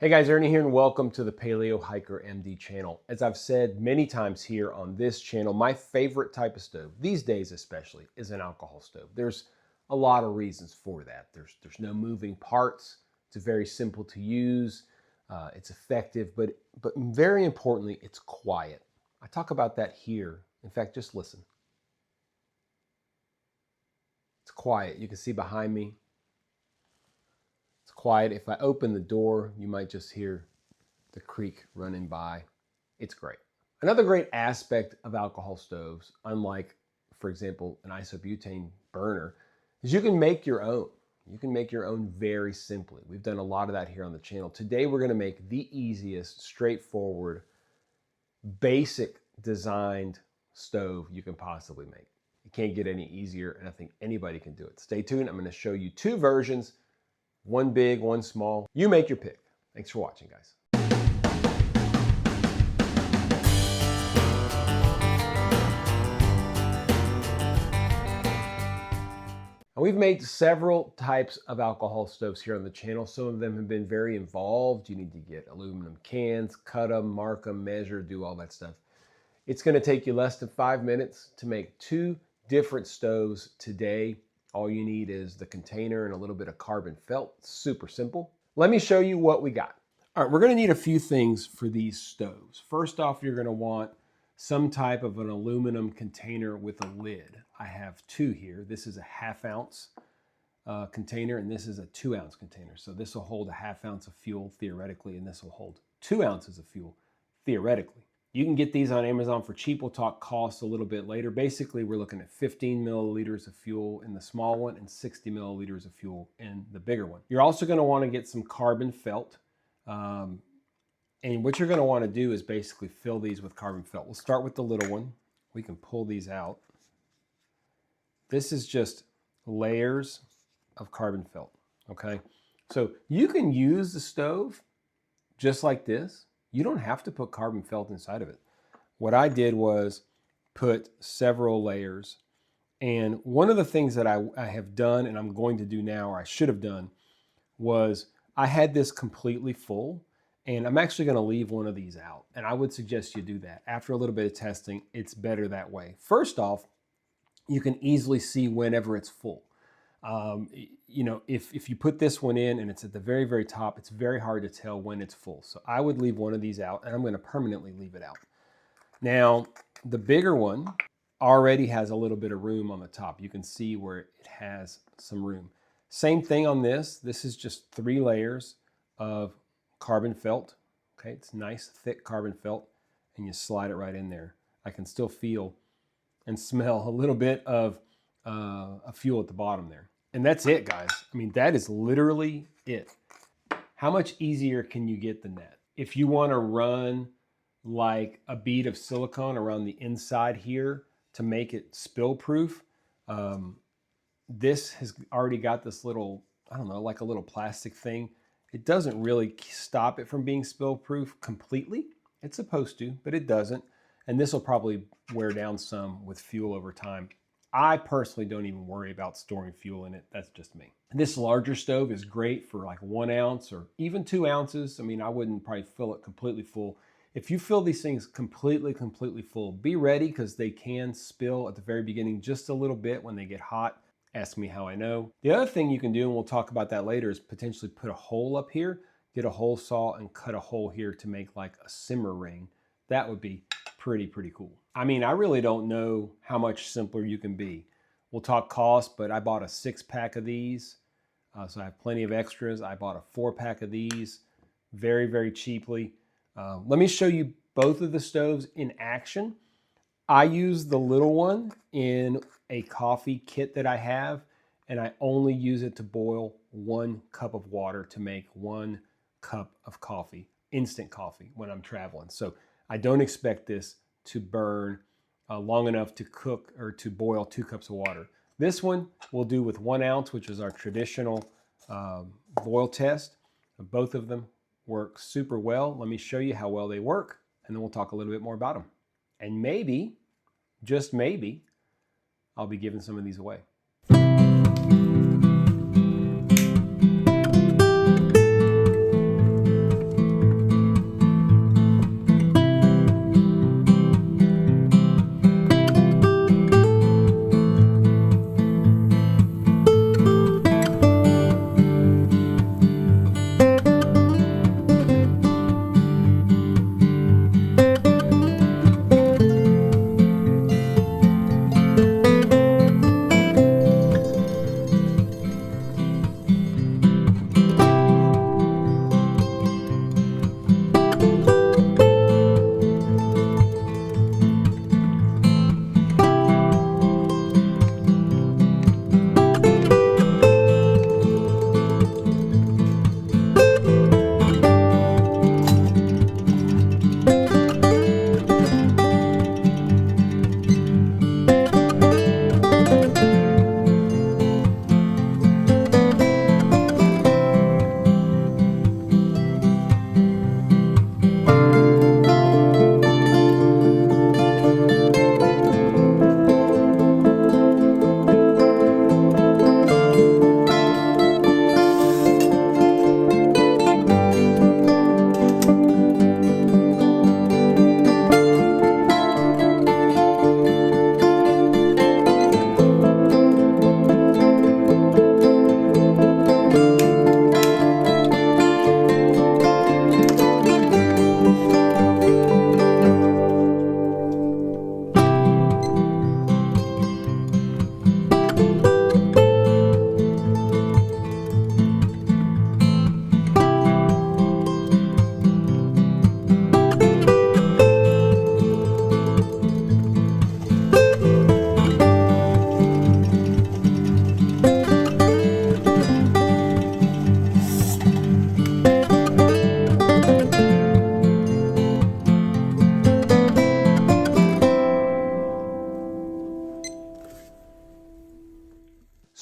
Hey guys, Ernie here and welcome to the Paleo Hiker MD channel. As I've said many times here on this channel, my favorite type of stove, these days especially, is an alcohol stove. There's a lot of reasons for that. There's no moving parts. It's very simple to use. It's effective, but very importantly, it's quiet. I talk about that here. In fact, just listen. It's quiet. You can see behind me. It's quiet. If I open the door, you might just hear the creek running by. It's great. Another great aspect of alcohol stoves, unlike, for example, an isobutane burner, is you can make your own. You can make your own very simply. We've done a lot of that here on the channel. Today, we're going to make the easiest, straightforward, basic designed stove you can possibly make. It can't get any easier, and I think anybody can do it. Stay tuned. I'm going to show you two versions. One big, one small. You make your pick. Thanks for watching, guys. We've made several types of alcohol stoves here on the channel. Some of them have been very involved. You need to get aluminum cans, cut them, mark them, measure, do all that stuff. It's going to take you less than 5 minutes to make two different stoves today. All you need is the container and a little bit of carbon felt. Super simple. Let me show you what we got. All right, we're gonna need a few things for these stoves. First off, you're gonna want some type of an aluminum container with a lid. I have two here. This is a 1/2 ounce container, and this is a 2 ounce container. So this will hold a 1/2 ounce of fuel theoretically, and this will hold 2 ounces of fuel theoretically. You can get these on Amazon for cheap. We'll talk costs a little bit later. Basically, we're looking at 15 milliliters of fuel in the small one and 60 milliliters of fuel in the bigger one. You're also going to want to get some carbon felt. And what you're going to want to do is basically fill these with carbon felt. We'll start with the little one. We can pull these out. This is just layers of carbon felt, okay? So you can use the stove just like this. You don't have to put carbon felt inside of it. What I did was put several layers. And one of the things that I have done and I'm going to do now, or I should have done, was I had this completely full. And I'm actually going to leave one of these out. And I would suggest you do that. After a little bit of testing, it's better that way. First off, you can easily see whenever it's full. You know, if you put this one in and it's at the very, very top, it's very hard to tell when it's full. So I would leave one of these out, and I'm going to permanently leave it out. Now, the bigger one already has a little bit of room on the top. You can see where it has some room. Same thing on this. This is just 3 layers of carbon felt. Okay, it's nice, thick carbon felt, and you slide it right in there. I can still feel and smell a little bit of a fuel at the bottom there. And that's it, guys. I mean, that is literally it. How much easier can you get than that? If you want to run like a bead of silicone around the inside here to make it spill proof, this has already got this little, I don't know, like a little plastic thing. It doesn't really stop it from being spill proof completely. It's supposed to, but it doesn't. And this will probably wear down some with fuel over time. I personally don't even worry about storing fuel in it. That's just me. This larger stove is great for like 1 ounce or even 2 ounces. I mean, I wouldn't probably fill it completely full. If you fill these things completely full, be ready because they can spill at the very beginning just a little bit when they get hot. Ask me how I know. The other thing you can do, and we'll talk about that later, is potentially put a hole up here, get a hole saw and cut a hole here to make like a simmer ring. That would be pretty cool. I mean, I really don't know how much simpler you can be. We'll talk cost, but I bought a 6-pack of these. So I have plenty of extras. I bought a 4-pack of these very cheaply. Let me show you both of the stoves in action. I use the little one in a coffee kit that I have, and I only use it to boil 1 cup of water to make 1 cup of coffee, instant coffee, when I'm traveling. So I don't expect this to burn long enough to cook or to boil 2 cups of water. This one we'll do with 1 ounce, which is our traditional boil test. Both of them work super well. Let me show you how well they work, and then we'll talk a little bit more about them. And maybe, just maybe, I'll be giving some of these away.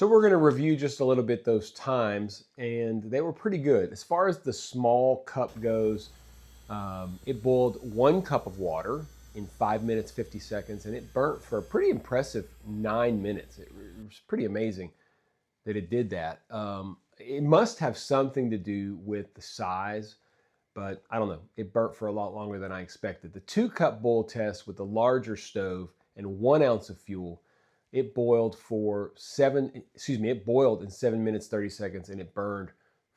So we're going to review just a little bit those times, and they were pretty good. As far as the small cup goes, it boiled 1 cup of water in 5 minutes, 50 seconds, and it burnt for a pretty impressive 9 minutes. It was pretty amazing that it did that. It must have something to do with the size, but I don't know. It burnt for a lot longer than I expected. The 2-cup boil test with the larger stove and 1 ounce of fuel, it boiled in 7 minutes, 30 seconds, and it burned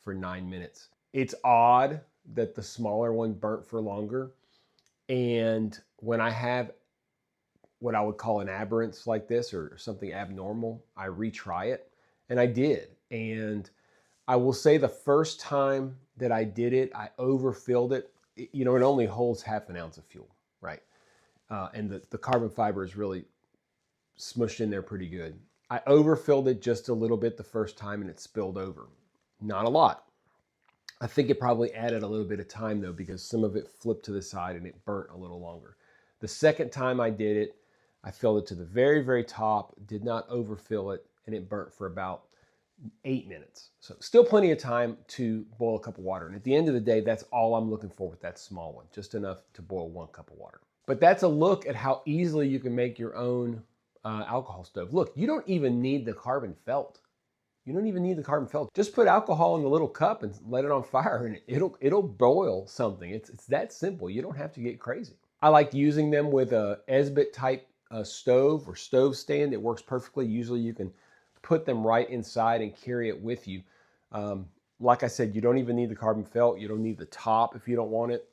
for 9 minutes. It's odd that the smaller one burnt for longer. And when I have what I would call an aberrance like this or something abnormal, I retry it. And I did. And I will say the first time that I did it, I overfilled it. It only holds half an ounce of fuel, right? And the carbon fiber is really smushed in there pretty good. I overfilled it just a little bit the first time and it spilled over. Not a lot. I think it probably added a little bit of time though, because some of it flipped to the side and it burnt a little longer. The second time I did it, I filled it to the very, very top, did not overfill it, and it burnt for about 8 minutes. So still plenty of time to boil a cup of water. And at the end of the day, that's all I'm looking for with that small one, just enough to boil 1 cup of water. But that's a look at how easily you can make your own alcohol stove. Look, you don't even need the carbon felt. You don't even need the carbon felt. Just put alcohol in the little cup and let it on fire and it'll boil something. It's that simple. You don't have to get crazy. I like using them with a Esbit type stove or stove stand. It works perfectly. Usually you can put them right inside and carry it with you. Like I said, you don't even need the carbon felt. You don't need the top if you don't want it.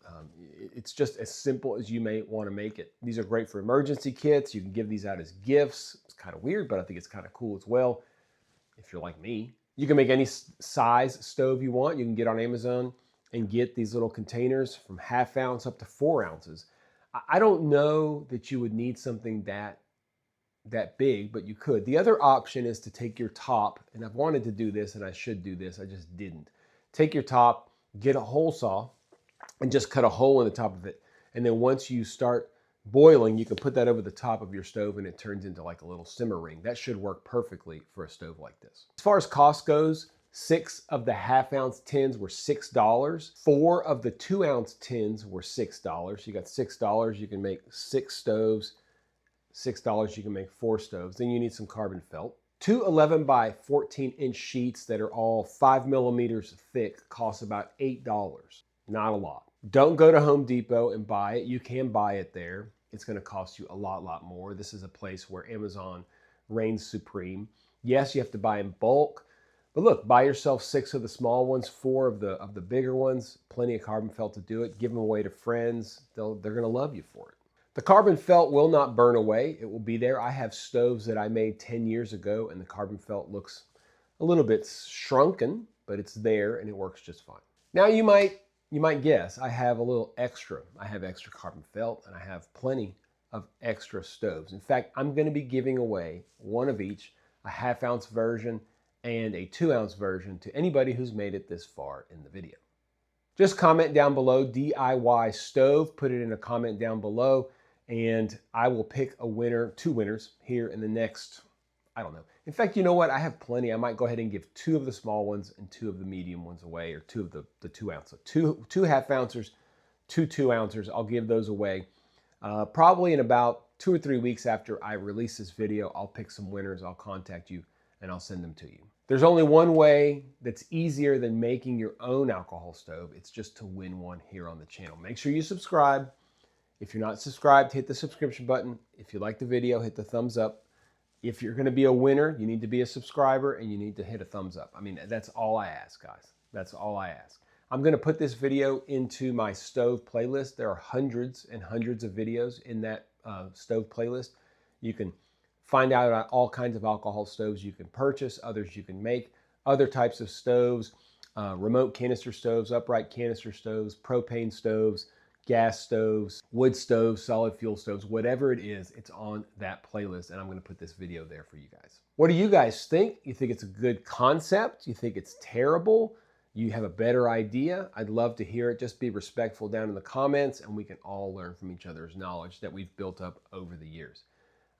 It's just as simple as you may want to make it. These are great for emergency kits. You can give these out as gifts. It's kind of weird, but I think it's kind of cool as well. If you're like me, you can make any size stove you want. You can get on Amazon and get these little containers from ½ ounce up to 4 ounces. I don't know that you would need something that big, but you could. The other option is to take your top, and I've wanted to do this and I should do this, I just didn't. Take your top, get a hole saw, and just cut a hole in the top of it. And then once you start boiling, you can put that over the top of your stove and it turns into like a little simmer ring. That should work perfectly for a stove like this. As far as cost goes, 6 of the ½ ounce tins were $6. 4 of the 2 ounce tins were $6. You got $6, you can make 6 stoves. $6, you can make 4 stoves. Then you need some carbon felt. 2 11 by 14 inch sheets that are all 5 millimeters thick cost about $8. Not a lot. Don't go to Home Depot and buy it. You can buy it there. It's going to cost you a lot more. This is a place where Amazon reigns supreme. Yes, you have to buy in bulk, but look, buy yourself 6 of the small ones, 4 of the bigger ones. Plenty of carbon felt to do it. Give them away to friends. They're going to love you for it. The carbon felt will not burn away. It will be there. I have stoves that I made 10 years ago, and the carbon felt looks a little bit shrunken, but it's there and it works just fine. Now you might guess I have a little extra. I have extra carbon felt and I have plenty of extra stoves. In fact, I'm going to be giving away 1 of each, a ½ ounce version and a 2 ounce version to anybody who's made it this far in the video. Just comment down below DIY stove, put it in a comment down below, and I will pick a winner, 2 winners here in the next, I don't know. In fact, you know what? I have plenty. I might go ahead and give 2 of the small ones and 2 of the medium ones away, or 2 of the 2 ounce. So two ½ ounces, 2 2 ounces. I'll give those away. Probably in about 2 or 3 weeks after I release this video, I'll pick some winners. I'll contact you and I'll send them to you. There's only one way that's easier than making your own alcohol stove. It's just to win one here on the channel. Make sure you subscribe. If you're not subscribed, hit the subscription button. If you like the video, hit the thumbs up. If you're going to be a winner, you need to be a subscriber and you need to hit a thumbs up. I mean, that's all I ask, guys. That's all I ask. I'm going to put this video into my stove playlist. There are hundreds and hundreds of videos in that stove playlist. You can find out about all kinds of alcohol stoves you can purchase, others you can make, other types of stoves, remote canister stoves, upright canister stoves, propane stoves, gas stoves, wood stoves, solid fuel stoves, whatever it is, it's on that playlist, and I'm going to put this video there for you guys. What do you guys think? You think it's a good concept? You think it's terrible? You have a better idea? I'd love to hear it. Just be respectful down in the comments, and we can all learn from each other's knowledge that we've built up over the years.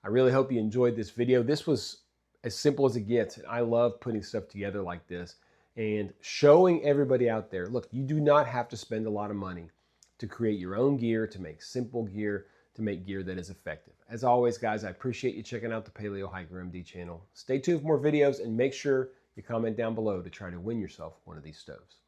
I really hope you enjoyed this video. This was as simple as it gets. And I love putting stuff together like this and showing everybody out there, look, you do not have to spend a lot of money to create your own gear, to make simple gear, to make gear that is effective. As always, guys, I appreciate you checking out the Paleo Hiker MD channel. Stay tuned for more videos and make sure you comment down below to try to win yourself one of these stoves.